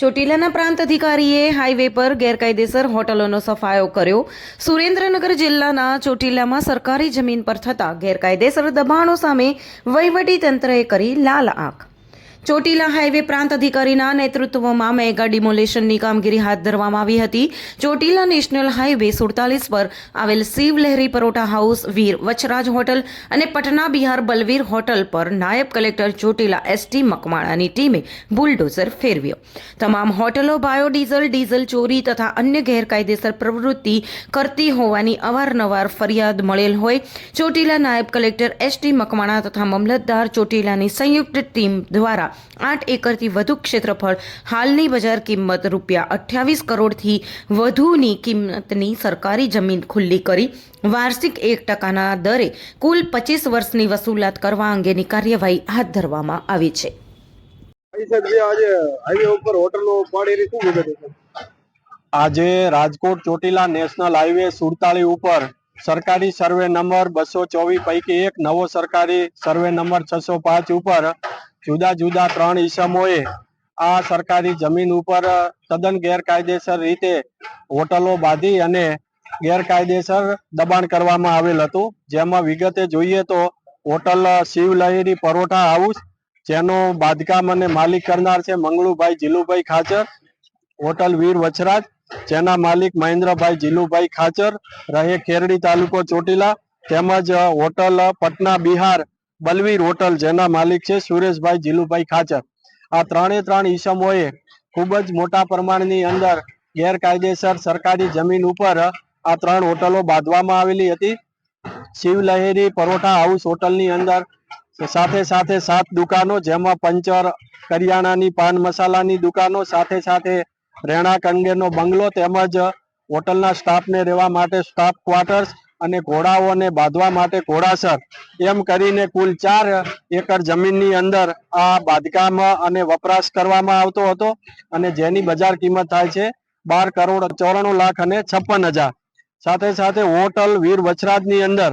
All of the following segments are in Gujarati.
ચોટીલાના પ્રાંત અધિકારીએ હાઈવે પર ગેરકાયદેસર હોટલોનો સફાયો કર્યો. સુરેન્દ્રનગર જિલ્લાના ચોટીલામાં સરકારી જમીન પર થતા ગેરકાયદેસર દબાણો સામે વહીવટી તંત્રએ કરી લાલ આંખ. ચોટીલા હાઈવે પ્રાંત અધિકારીના નેતૃત્વમાં મેગા ડિમોલેશનની કામગીરી હાથ ધરવામાં આવી હતી. ચોટીલા નેશનલ હાઈવે 47 પર આવેલ શિવ લહેરી પરોઠા હાઉસ, વીર વચરાજ હોટલ અને પટના બિહાર બલવીર હોટલ પર નાયબ કલેક્ટર ચોટીલા એસટી મકવાણાની ટીમે બુલડોઝર ફેરવ્યો. તમામ હોટલો બાયોડીઝલ, ડીઝલ ચોરી તથા અન્ય ગેરકાયદેસર પ્રવૃત્તિ કરતી હોવાની અવારનવાર ફરિયાદ મળેલ હોય ચોટીલા નાયબ કલેક્ટર એસટી મકવાણા તથા મામલતદાર ચોટીલાની સંયુક્ત ટીમ દ્વારા 8 એકરથી વધુ ક્ષેત્રફળ, હાલની બજાર કિંમત ₹28 કરોડથી વધુની કિંમતની સરકારી જમીન ખુલ્લી કરી વાર્ષિક 1%ના દરે કુલ 25 વર્ષની વસૂલાત કરવા અંગેની કાર્યવાહી હાથ ધરવામાં આવી છે. આજે રાજકોટ ચોટીલા નેશનલ હાઈવે 47 ઉપર સરકારી સર્વે નંબર 224 પૈકી એક નવો સરકારી સર્વે નંબર 605 ઉપર જુદા જુદા 3 ઈસમોએ આ સરકારી જમીન ઉપર તદ્દન ગેરકાયદેસર રીતે હોટલો બાંધી અને ગેરકાયદેસર દબાણ કરવામાં આવેલ હતું. જેમાં વિગતે જોઈએ તો હોટલ શિવ લહેરી પરોઠા હાઉસ, જેનું બાંધકામ અને માલિક કરનાર છે મંગળુભાઈ જીલુભાઈ ખાચર. હોટલ વીર વચરાજ, જેના માલિક મહેન્દ્રભાઈ જીલુભાઈ ખાચર, રહે ખેરડી તાલુકો ચોટીલા. તેમજ હોટલ પટના બિહાર બલવીર હોટલ, જેના માલિક છે સુરેશભાઈ જીલુભાઈ ખાચર. આ 3 ઈસમોએ ખૂબ જ મોટા પ્રમાણની અંદર ગેરકાયદેસર સરકારી જમીન ઉપર આ 3 હોટલો બાંધવામાં આવેલી હતી. શિવ લહેરી પરોઠા હાઉસ હોટલની અંદર સાથે 7 દુકાનો, જેમાં પંચર, કરિયાણાની, પાન મસાલાની દુકાનો, સાથે રહેણાંક અંગેનો બંગલો, તેમજ હોટલના સ્ટાફને રહેવા માટે સ્ટાફ ક્વાર્ટર્સ અને ઘોડાઓને બાંધવા માટે ઘોડાસર, એમ કરીને કુલ 4 એકર જમીનની અંદર આ બાંધકામ અને વપરાશ કરવામાં આવતો હતો અને જેની બજાર કિંમત થાય છે 12,94,56,000. સાથે હોટલ વીર વચરાજની અંદર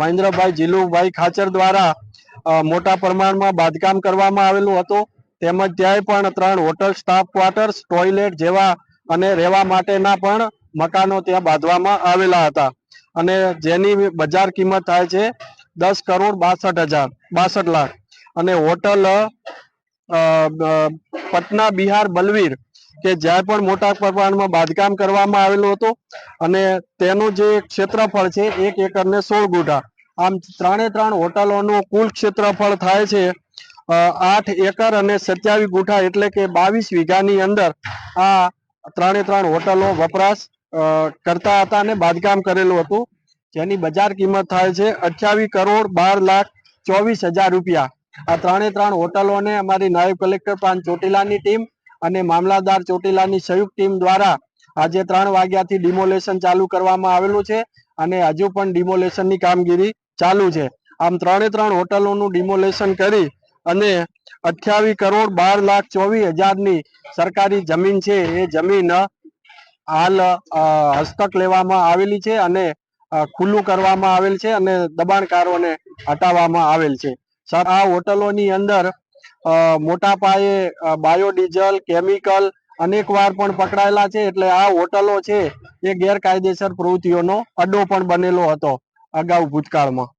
મહેન્દ્રભાઈ જીલુભાઈ ખાચર દ્વારા મોટા પ્રમાણમાં બાંધકામ કરવામાં આવેલું હતું. તેમજ ત્યાંય પણ 3 હોટલ સ્ટાફ ક્વાર્ટર્સ, ટોયલેટ જેવા અને રહેવા માટેના પણ મકાનો ત્યાં બાંધવામાં આવેલા હતા અને જેની બજાર કિંમત થાય છે 10,62,00,000. અને હોટલ પટના બિહાર બલવીર, કે જ્યાં પણ મોટા પ્રમાણમાં બાંધકામ કરવામાં આવેલું હતું અને તેનું જે ક્ષેત્રફળ છે 1 એકર ને 16 ગુંઠા. આમ 3 હોટલોનું કુલ ક્ષેત્રફળ થાય છે 8 એકર અને 27 ગુંઠા, એટલે કે 22 વીઘાની અંદર આ 3 હોટલો વપરાશ કરતા હતા અને બાંધકામ કરેલું હતું, જેની બજાર કિંમત થાય છે 28,12,24,000 રૂપિયા. આ 3 હોટલોને અમારી નાયબ કલેક્ટર પ્રાંત ચોટીલાની ટીમ અને મામલતદાર ચોટીલાની સંયુક્ત ટીમ દ્વારા આજે 3 વાગ્યાથી ડિમોલેશન ચાલુ કરવામાં આવેલું છે અને હજુ પણ ડિમોલેશનની કામગીરી ચાલુ છે. આમ 3 હોટલોનું ડિમોલેશન કરી અને 28,12,24,000ની સરકારી જમીન છે એ જમીન હાલ હસ્તક લેવામાં આવેલી છે અને ખુલ્લું કરવામાં આવેલ છે અને દબાણકારોને હટાવવામાં આવેલ છે. સર, આ હોટલોની અંદર મોટા પાયે બાયોડીઝલ, કેમિકલ અનેકવાર પણ પકડાયેલા છે, એટલે આ હોટલો છે એ ગેરકાયદેસર પ્રવૃત્તિઓનો અડ્ડો પણ બનેલો હતો અગાઉ ભૂતકાળમાં.